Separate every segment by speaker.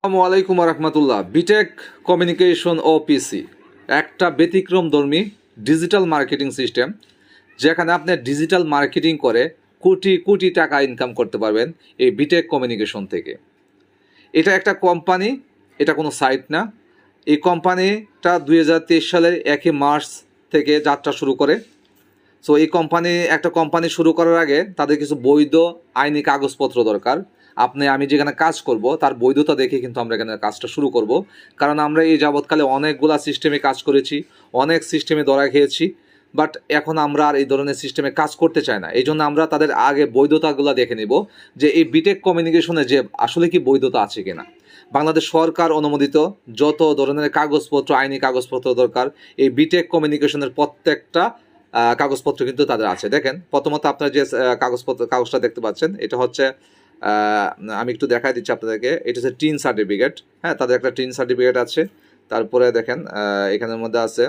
Speaker 1: আসসালামু আলাইকুম রহমতুল্লাহ। B Tech communication ও পিসি একটা ব্যতিক্রমধর্মী ডিজিটাল মার্কেটিং সিস্টেম, যেখানে আপনি ডিজিটাল মার্কেটিং করে কোটি কোটি টাকা ইনকাম করতে পারবেন এই বিটেক কমিউনিকেশন থেকে। এটা একটা কোম্পানি, এটা কোনো সাইট না। এই কোম্পানিটা 2023 সালের 1 মার্চ থেকে যাত্রা শুরু করে। সো এই একটা কোম্পানি শুরু করার আগে তাদের কিছু বৈধ আইনি কাগজপত্র দরকার। আমি যেখানে কাজ করব তার বৈধতা দেখে কিন্তু আমরা এখানে কাজটা শুরু করব, কারণ আমরা এই যাবৎকালে অনেকগুলা সিস্টেমে কাজ করেছি, অনেক সিস্টেমে ধরা খেয়েছি, বাট এখন আমরা আর এই ধরনের সিস্টেমে কাজ করতে চাই না। এই জন্য আমরা তাদের আগে বৈধতাগুলো দেখে নিব যে এই বিটেক কমিউনিকেশনে যে আসলে কি বৈধতা আছে কিনা। বাংলাদেশ সরকার অনুমোদিত যত ধরনের কাগজপত্র, আইনি কাগজপত্র দরকার, এই বিটেক কমিউনিকেশনের প্রত্যেকটা কাগজপত্র কিন্তু তাদের আছে। দেখেন, প্রথমত আপনারা যে কাগজটা দেখতে পাচ্ছেন, এটা হচ্ছে আমি একটু দেখাই দিচ্ছি আপনাদেরকে। এটা হচ্ছে টিন সার্টিফিকেট। হ্যাঁ, তাদের একটা টিন সার্টিফিকেট আছে। তারপরে দেখেন এখানের মধ্যে আছে,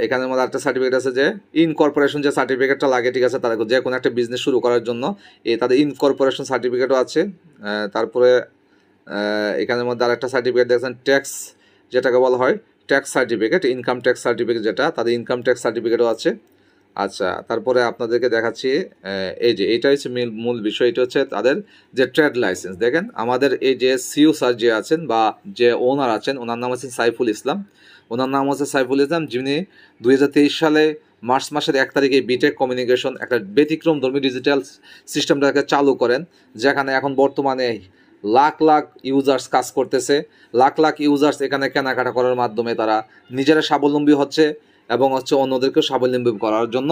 Speaker 1: এখানের মধ্যে একটা সার্টিফিকেট আছে যে ইনকর্পোরেশন যে সার্টিফিকেটটা লাগে, ঠিক আছে, তাদের যে কোনো একটা বিজনেস শুরু করার জন্য তাদের ইনকর্পোরেশন সার্টিফিকেটও আছে। তারপরে এখানের মধ্যে আরেকটা সার্টিফিকেট দেখছেন, ট্যাক্স যেটাকে বলা হয় tax certificate, income tax certificate, যেটা তাদের ইনকাম ট্যাক্স সার্টিফিকেটও আছে। আচ্ছা, তারপরে আপনাদেরকে দেখাচ্ছি, এই যে এটা হচ্ছে মূল বিষয়, এটা হচ্ছে তাদের যে ট্রেড লাইসেন্স। দেখেন, আমাদের এই যে সিইও স্যার যে আছেন বা যে ওনার আছেন, ওনার নাম হচ্ছেন সাইফুল ইসলাম। যিনি 2023 সালে মার্চ মাসের 1 তারিখে বিটেক কমিউনিকেশন একটা ব্যতিক্রমধর্মী ডিজিটাল সিস্টেমটাকে চালু করেন, যেখানে এখন বর্তমানে লাখ লাখ ইউজার্স কাজ করতেছে। লাখ লাখ ইউজার্স এখানে কেনাকাটা করার মাধ্যমে তারা নিজেরা স্বাবলম্বী হচ্ছে এবং অন্যদেরকেও স্বাবলম্বী করার জন্য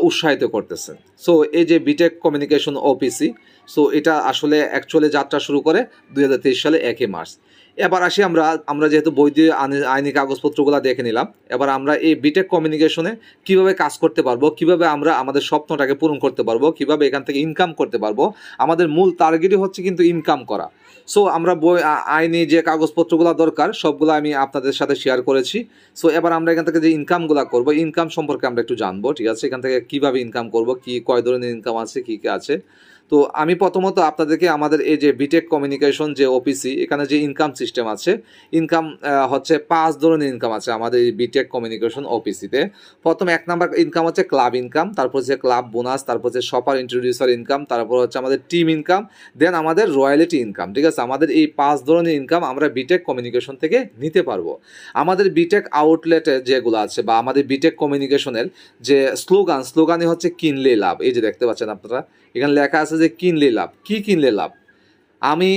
Speaker 1: উৎসাহিত করতেছে। সো এই যে বিটেক কমিউনিকেশন ওপিসি, সো এটা আসলে অ্যাকচুয়ালি যাত্রা শুরু করে 2023 সালে 1 মার্চ। এবার আসি আমরা যেহেতু বৈধ আইনি কাগজপত্রগুলো দেখে নিলাম, এবার আমরা এই বিটেক কমিউনিকেশনে কিভাবে কাজ করতে পারবো, কিভাবে আমরা আমাদের স্বপ্নটাকে পূরণ করতে পারবো, কিভাবে এখান থেকে ইনকাম করতে পারবো। আমাদের মূল টার্গেটই হচ্ছে কিন্তু ইনকাম করা। সো আমরা আইনি যে কাগজপত্রগুলো দরকার সবগুলো আমি আপনাদের সাথে শেয়ার করেছি। সো এবার আমরা এখান থেকে যে ইনকামগুলো করবো, ইনকাম সম্পর্কে আমরা একটু জানবো, ঠিক আছে। এখান থেকে কীভাবে ইনকাম করবো, কয় ধরনের ইনকাম আছে, কী কী আছে। তো আমি প্রথমত আপনাদেরকে আমাদের এই যে বিটেক কমিউনিকেশন যে ওপিসি, এখানে যে ইনকাম সিস্টেম আছে, ইনকাম হচ্ছে 5 ধরনের ইনকাম আছে আমাদের এই বিটেক কমিউনিকেশন ওপিসিতে। প্রথম 1 নাম্বার ইনকাম হচ্ছে ক্লাব ইনকাম, তারপর হচ্ছে ক্লাব বোনাস, তারপর হচ্ছে শপার ইন্ট্রোডিউসার ইনকাম, তারপর হচ্ছে আমাদের টিম ইনকাম, দেন আমাদের রয়্যালিটি ইনকাম, ঠিক আছে। আমাদের এই 5 ধরনের ইনকাম আমরা বিটেক কমিউনিকেশন থেকে নিতে পারবো। আমাদের বিটেক আউটলেটে যেগুলো আছে বা আমাদের বিটেক কমিউনিকেশনের যে স্লোগানই হচ্ছে কিনলে লাভ। এই যে দেখতে পাচ্ছেন আপনারা, এখানে লেখা আছে যে কিনলে লাভ। কি কিনলে লাভ? আমি